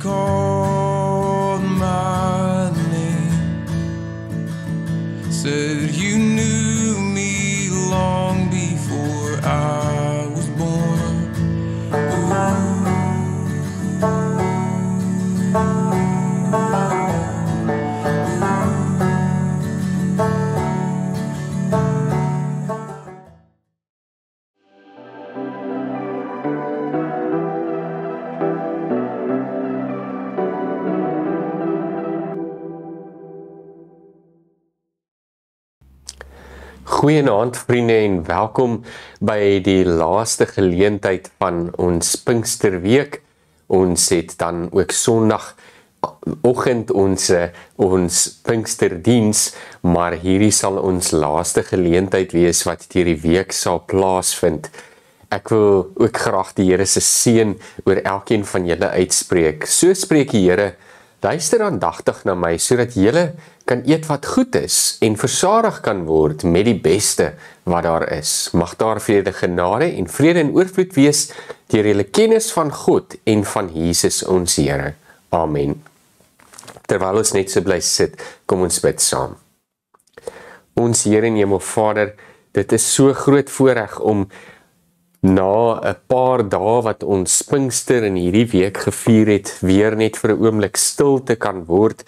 called my name, said you knew me long before I was born. Goeienaand vriende en welkom by die laaste geleentheid van ons Pinksterweek. Ons het dan ook Sondagoggend ons Pinksterdiens, maar hierdie sal ons laaste geleentheid wees wat deur die week sal plaasvind. Ek wil ook graag die Here se seën oor elkeen van julle uitspreek. So spreek die Here: luister aandagtig na my, sodat julle kan eet wat goed is en versadig kan word met die beste wat daar is. Mag daar vrede, genade en vrede en oorvloed wees deur julle kennis van God en van Jesus ons Here. Amen. Terwyl ons net so bly sit, kom ons bid saam. Ons Here en Hemelvader, dit is so groot voorreg om na 'n paar dae wat ons Pinkster in hierdie week gevier het, weer net vir 'n oomblik stil te kan word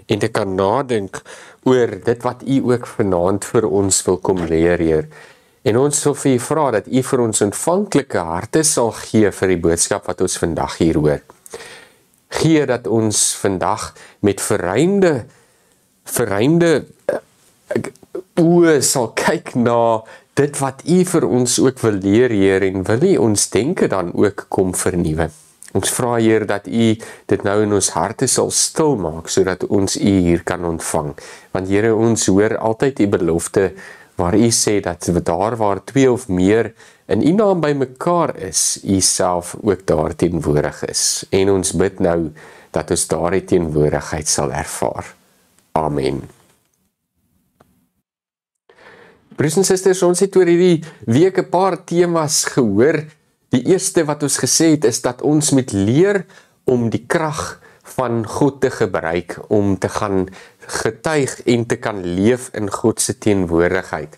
en te kan nadink oor dit wat U ook vanaand vir ons wil kom leer, Heer. En ons wil vir U vra dat U vir ons ontvanklike harte sal gee vir die boodskap wat ons vandag hier hoor. Gee dat ons vandag met verruimde oë sal kyk na dit wat U vir ons ook wil leer, Heer, en wil U ons denke dan ook kom vernuwe. Ons vra, Heer, dat U dit nou in ons harte sal stil maak, sodat ons U hier kan ontvang. Want Here, ons hoor altyd U belofte, waar U sê dat daar waar 2 of meer in U naam by mekaar is, U self ook daar teenwoordig is. En ons bid nou dat ons daardie teenwoordigheid sal ervaar. Amen. Broers en susters, ons het oor hierdie week 'n paar temas gehoor. Die eerste wat ons gesê het is dat ons moet leer om die krag van God te gebruik, om te gaan getuig en te kan leef in God se teenwoordigheid.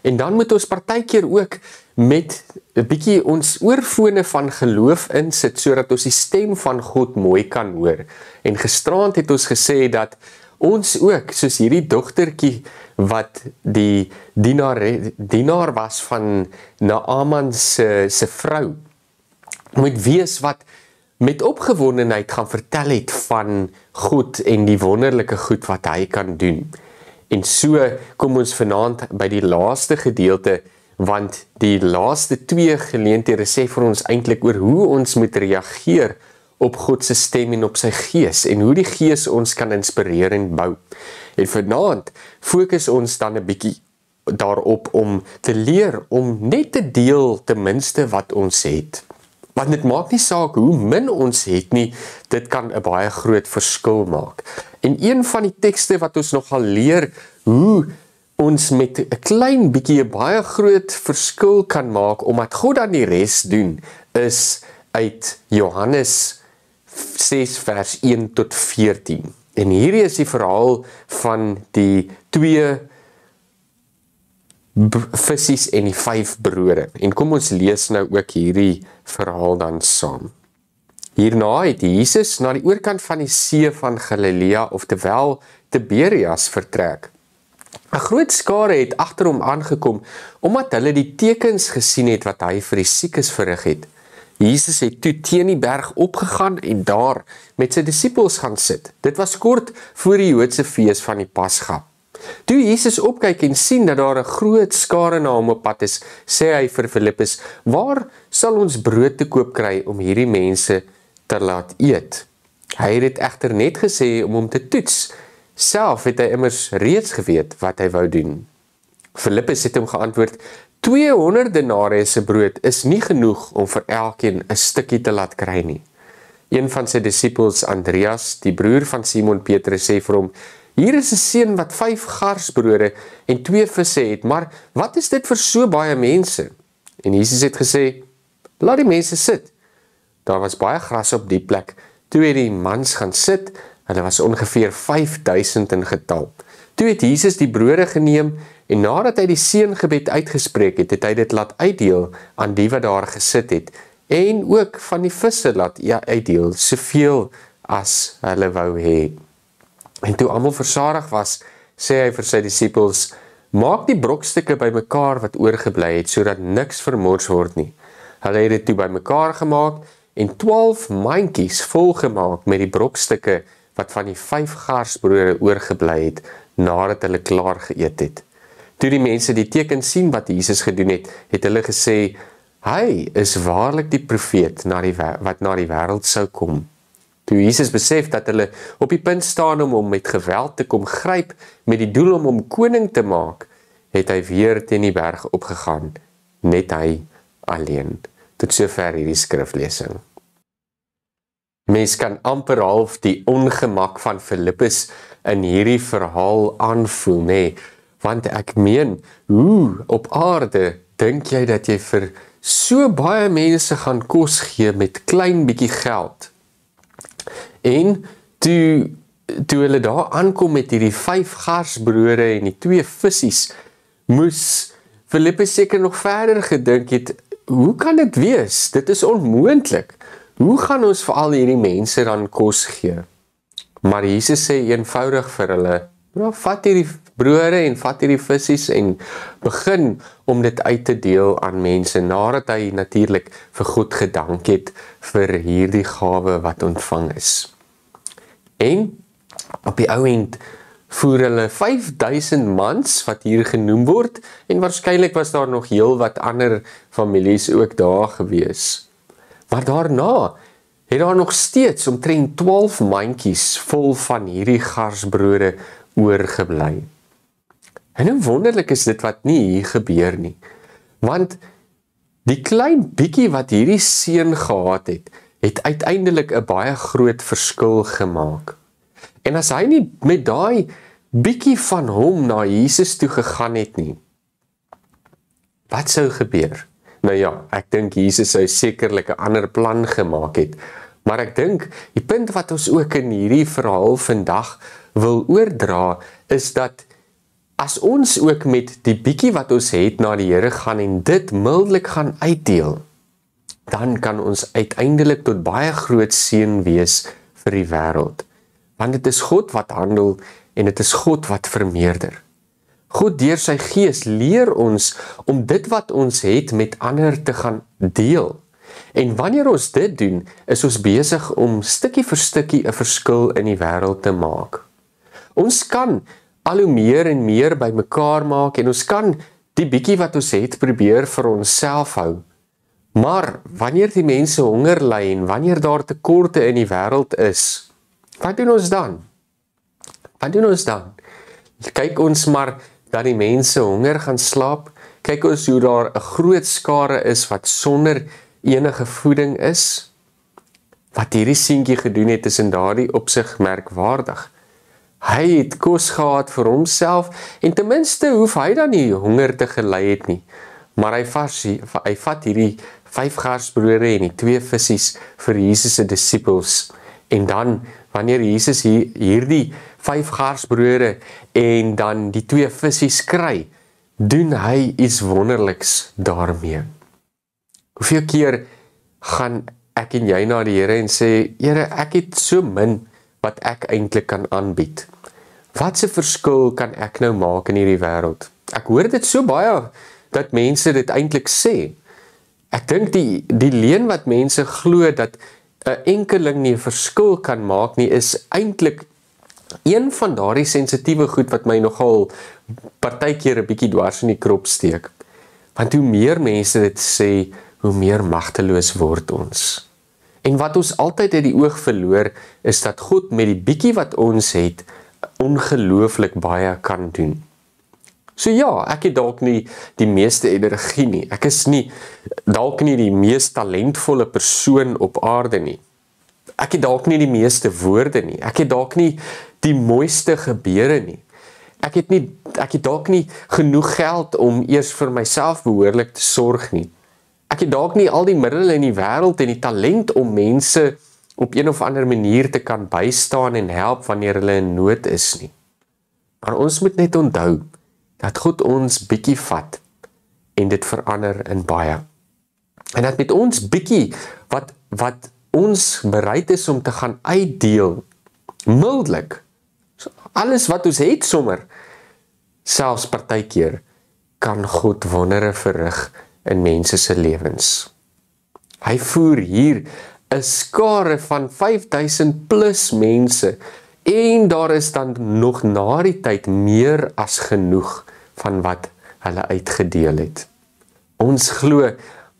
En dan moet ons partykeer ook met 'n bietjie ons oorfone van geloof insit, sodat ons die stem van God mooi kan hoor. En gisteraand het ons gesê dat ons ook, soos hierdie dogtertjie wat die dienaar was van Naaman se vrou, moet wees wat met opgewondenheid gaan vertel het van God en die wonderlike goed wat hy kan doen. En so kom ons vanaand by die laaste gedeelte, want die laaste 2 geleenthede sê vir ons eintlik oor hoe ons moet reageer op God se stem en op sy gees, en hoe die gees ons kan inspireer en bou. En vanaand fokus ons dan 'n bietjie daarop om te leer om net te deel ten minste wat ons het. Want dit maak nie saak hoe min ons het nie, dit kan 'n baie groot verskil maak. En een van die tekste wat ons nogal leer hoe ons met 'n klein bietjie 'n baie groot verskil kan maak, omdat God dan die res doen, is uit Johannes 6 vers 1 tot 14. En hierdie is die verhaal van die 2 visies en die 5 brode. En kom ons lees nou ook hierdie verhaal dan saam. Hierna het Jesus na die oorkant van die see van Galilea, oftewel Tiberias, vertrek. 'n Groot skare het agter hom aangekom, omdat hulle die tekens gesien het wat hy vir die siekes verrig het. Jesus het toe teen die berg opgegaan en daar met sy disippels gaan sit. Dit was kort voor die Joodse fees van die Pasga. Toe Jesus opkyk en sien dat daar 'n groot skare na hom op pad is, sê hy vir Filippus: "Waar sal ons brood te koop kry om hierdie mense te laat eet?" Hy het dit egter net gesê om hom te toets. Self het hy immers reeds geweet wat hy wou doen. Filippus het hom geantwoord: 200 denare se brood is nie genoeg om vir elkeen 'n stukkie te laat kry nie. Een van sy disippels, Andreas, die broer van Simon Petrus, sê vir hom: "Hier is 'n seun wat 5 garsbrode en 2 visse het, maar wat is dit vir so baie mense?" En Jesus het gesê: "Laat die mense sit." Daar was baie gras op die plek, Toe het die mans gaan sit, hulle was ongeveer 5000 in getal. Toe het Jesus die brode geneem, en nadat hy die seëngebed uitgespreek het, het hy dit laat uitdeel aan die wat daar gesit het, en ook van die visse laat uitdeel, soveel as hulle wou hê. En toe almal versadig was, sê hy vir sy disippels, maak die brokstukke bymekaar wat oorgebly het, sodat niks vermors word nie. Hulle het dit toe bymekaar gemaak, en 12 mandjies volgemaak met die brokstukke wat van die 5 garsbrode oorgebly het, nadat hulle klaar geëet het. Toe die mense die teken sien wat Jesus gedoen het, het hulle gesê, hy is waarlik die profeet wat na die wêreld sou kom. Toe Jesus besef dat hulle op die punt staan om hom met geweld te kom gryp, met die doel om hom koning te maak, het hy weer teen die berg opgegaan, net hy alleen. Tot sover hierdie skriflesing. Mens kan amper half die ongemak van Filippus in hierdie verhaal aanvoel, nê? Want ek meen, hoe op aarde dink jy dat jy vir so baie mense gaan kos gee met klein bietjie geld? En toe hulle daar aankom met hierdie 5 garsbrode en die 2 vissies, moes Filippus seker nog verder gedink het, hoe kan dit wees? Dit is onmoontlik. Hoe gaan ons vir al hierdie mense dan kos gee? Maar Jesus sê eenvoudig vir hulle, vat hierdie brode en vat hierdie vissies en begin om dit uit te deel aan mense, nadat hy natuurlik vir God gedank het vir hierdie gawe wat ontvang is. En op die ou end voer hulle 5000 mans wat hier genoem word, en waarskynlik was daar nog heel wat ander families ook daar gewees. Maar daarna het daar nog steeds omtrent 12 mandjies vol van hierdie garsbrode oorgebly. En hoe wonderlik is dit wat nie hier gebeur nie. Want die klein bietjie wat hierdie seun gehad het, het uiteindelik 'n baie groot verskil gemaak. En as hy nie met daai bietjie van hom na Jesus toe gegaan het nie, wat sou gebeur? Nou ja, ek dink Jesus sou sekerlik 'n ander plan gemaak het, maar ek dink die punt wat ons ook in hierdie verhaal vandag wil oordra, is dat as ons ook met die bietjie wat ons het na die Here gaan en dit mildelik gaan uitdeel, dan kan ons uiteindelik tot baie groot seën wees vir die wêreld. Want dit is God wat handel en dit is God wat vermeerder. God deur sy gees leer ons om dit wat ons het met ander te gaan deel. En wanneer ons dit doen, is ons besig om stukkie vir stukkie 'n verskil in die wêreld te maak. Ons kan al hoe meer en meer bymekaar maak en ons kan die bietjie wat ons het probeer vir onsself hou. Maar wanneer die mense honger ly en wanneer daar tekorte in die wêreld is, wat doen ons dan? Wat doen ons dan? Kyk ons maar dat die mense honger gaan slaap, kyk ons hoe daar 'n groot skare is wat sonder enige voeding is. Wat hierdie seentjie gedoen het is in daardie opsig merkwaardig. Hy het kos gehad vir homself en ten minste hoef hy dan nie honger te gely het nie. Maar hy vat hierdie 5 garsbrode en die 2 vissies vir Jesus se disippels. En dan, wanneer Jesus hierdie 5 garsbrode en dan die 2 vissies kry, doen hy iets wonderliks daarmee. Hoeveel keer gaan ek en jy na die Here en sê, Here, ek het so min wat ek eintlik kan aanbied. Wat 'n verskil kan ek nou maak in hierdie wêreld? Ek hoor dit so baie dat mense dit eintlik sê. Ek dink die leuen wat mense glo dat 'n enkeling nie 'n verskil kan maak nie, is eintlik een van daardie sensitiewe goed wat my nogal partykeer 'n bietjie dwars in die krop steek. Want hoe meer mense dit sê, hoe meer magteloos word ons. En wat ons altyd uit die oog verloor, is dat God met die bietjie wat ons het, ongelooflik baie kan doen. So ja, ek het dalk nie die meeste energie nie. Ek is dalk nie die mees talentvolle persoon op aarde nie. Ek het dalk nie die meeste woorde nie. Ek het dalk nie die mooiste gebeure nie. Ek het dalk nie genoeg geld om eers vir myself behoorlik te sorg nie. Ek het dalk nie al die middele in die wêreld en die talent om mense op een of ander manier te kan bystaan en help wanneer hulle in nood is nie. Maar ons moet net onthou, dat God ons bietjie vat, en dit verander in baie. En dat met ons bietjie, wat ons bereid is om te gaan uitdeel, mildelik, alles wat ons het sommer, selfs partykeer, kan God wondere verrig in mense se lewens. Hy voer hier 'n skare van 5000 plus mense, en daar is dan nog na die tyd meer as genoeg van wat hulle uitgedeel het. Ons glo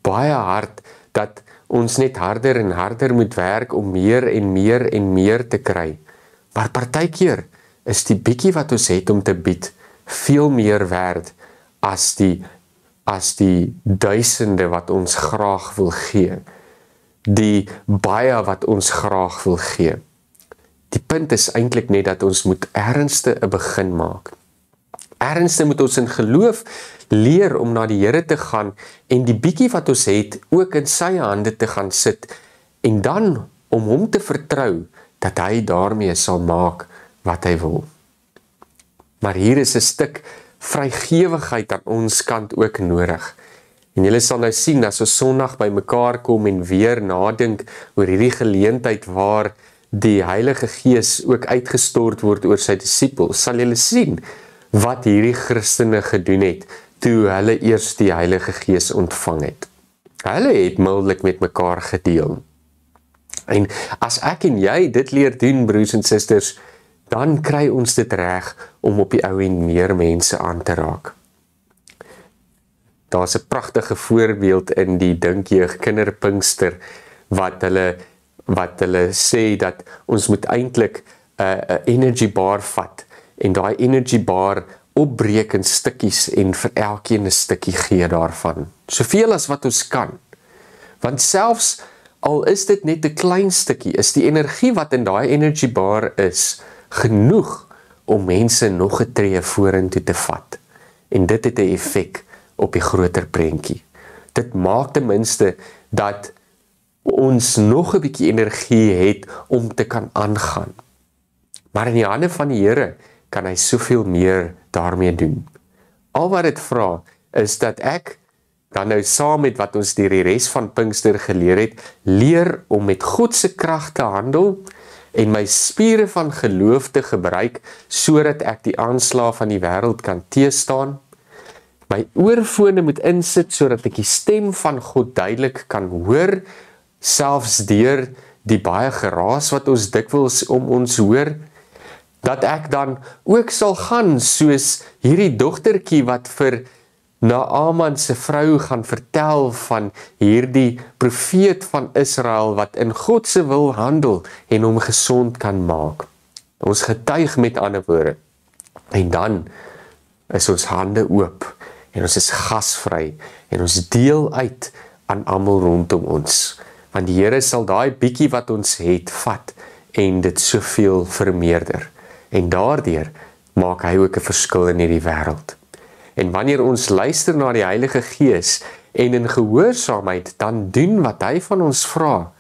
baie hard dat ons net harder en harder moet werk om meer en meer en meer te kry. Maar partykeer is die bietjie wat ons het om te bied veel meer werd as die duisende wat ons graag wil gee. Die baie wat ons graag wil gee. Die punt is eintlik net dat ons moet ernstig 'n begin maak. Ernstig moet ons in geloof leer om na die Here te gaan en die bietjie wat ons het ook in sy hande te gaan sit en dan om hom te vertrou dat hy daarmee sal maak wat hy wil. Maar hier is 'n stuk vrygewigheid aan ons kant ook nodig. En julle sal nou sien as ons Sondag by mekaar kom en weer nadink oor hierdie geleentheid waar die Heilige Gees ook uitgestort word oor sy disippels, sal julle sien wat hierdie Christene gedoen het toe hulle eers die Heilige Gees ontvang het. Hulle het mildelik met mekaar gedeel. En as ek en jy dit leer doen, broers en susters, dan kry ons dit reg om op die ou en meer mense aan te raak. Daar's 'n pragtige voorbeeld in die Dinkjeug Kinderpinkster wat hulle sê dat ons moet eintlik 'n energy bar vat en daai energy bar opbreek in stukkies en vir elkeen 'n stukkie gee daarvan. Soveel as wat ons kan. Want selfs al is dit net 'n klein stukkie, is die energie wat in daai energy bar is genoeg om mense nog 'n tree vorentoe te vat. En dit het 'n effek op die groter prentjie. Dit maak ten minste dat ons nog 'n bietjie energie het om te kan aangaan. Maar in die hande van die Here kan hy soveel meer daarmee doen. Al wat dit vra is dat ek dan nou saam met wat ons deur die res van Pinkster geleer het, leer om met God se krag te handel en my spiere van geloof te gebruik sodat ek die aanslae van die wêreld kan teëstaan. My oorfone moet insit sodat ek die stem van God duidelik kan hoor, selfs deur die baie geraas wat ons dikwels om ons hoor, dat ek dan ook sal gaan soos hierdie dogtertjie wat vir Naaman se vrou gaan vertel van hierdie profeet van Israel wat in God se wil handel en hom gesond kan maak. Ons getuig met ander woorde. En dan is ons hande oop en ons is gasvry en ons deel uit aan almal rondom ons. Want die Here sal daai bietjie wat ons het vat en dit soveel vermeerder. En daardeur maak hy ook 'n verskil in hierdie wêreld. En wanneer ons luister na die Heilige Gees en in gehoorsaamheid dan doen wat hy van ons vra,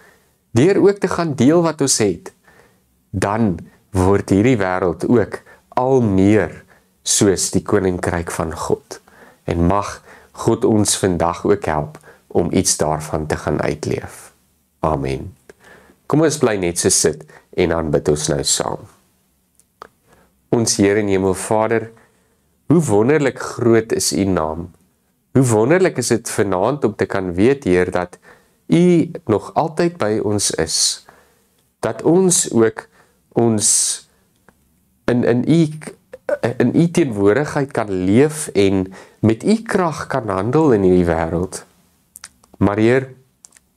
deur ook te gaan deel wat ons het, dan word hierdie wêreld ook al meer soos die koninkryk van God. En mag God ons vandag ook help om iets daarvan te gaan uitleef. Amen. Kom ons bly net so sit en dan bid ons nou saam. Ons Here en Hemelvader, hoe wonderlik groot is U naam. Hoe wonderlik is dit vanaand om te kan weet, Heer, dat U nog altyd by ons is. Dat ons ook ons in U teenwoordigheid kan leef en met U krag kan handel in hierdie wêreld. Maar Heer,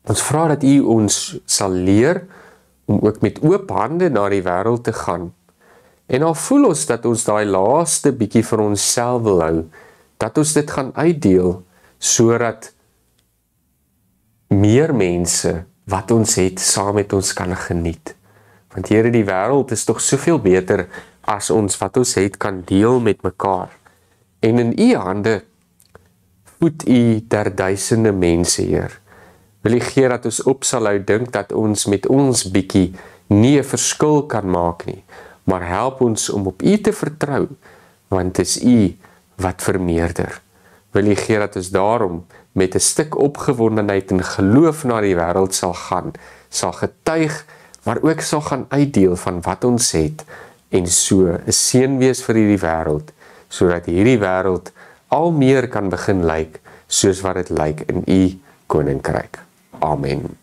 ons vra dat U ons sal leer om ook met oop hande na die wêreld te gaan. En al voel ons dat ons daai laaste bietjie vir onsself wil hou, dat ons dit gaan uitdeel, sodat meer mense wat ons het, saam met ons kan geniet. Want Here, die wêreld is tog soveel beter as ons wat ons het kan deel met mekaar. En in U hande voed U duisende mense, Heer, Wil U gee dat ons op sal hou dink dat ons met ons bietjie nie 'n verskil kan maak nie, maar help ons om op U te vertrou, want dit is U wat vermeerder. Wil U gee dat ons daarom met 'n stuk opgewondenheid en geloof na die wêreld sal gaan, sal getuig, maar ook sal gaan uitdeel van wat ons het, en so 'n seën wees vir hierdie wêreld, sodat hierdie wêreld al meer kan begin lyk soos wat dit lyk in U koninkryk. Amen.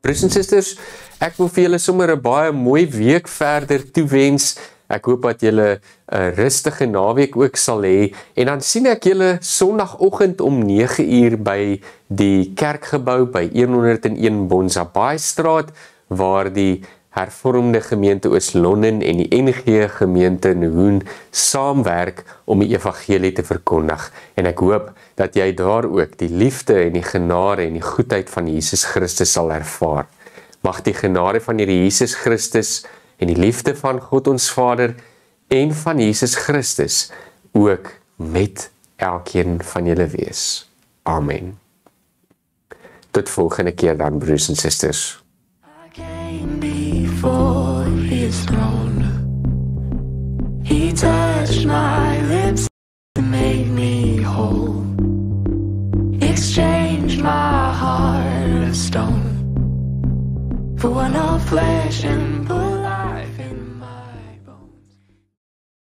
Broers en susters, ek wil vir julle sommer 'n baie mooi week verder toewens. Ek hoop dat julle 'n rustige naweek ook sal hê, en dan sien ek julle Sondagoggend om 9:00 by die kerkgebou by 101 Bonsabaastraat, waar die Hervormde Gemeente Oos-London en die NG Gemeente Nohoon saamwerk om die evangelie te verkondig. En ek hoop dat jy daar ook die liefde en die genade en die goedheid van Jesus Christus sal ervaar. Mag die genade van Here Jesus Christus en die liefde van God ons Vader en van Jesus Christus ook met elkeen van julle wees. Amen. Tot volgende keer dan, broers en susters. Before His throne, He touched my lips and made me whole, exchanged my heart of stone for one of flesh and blood.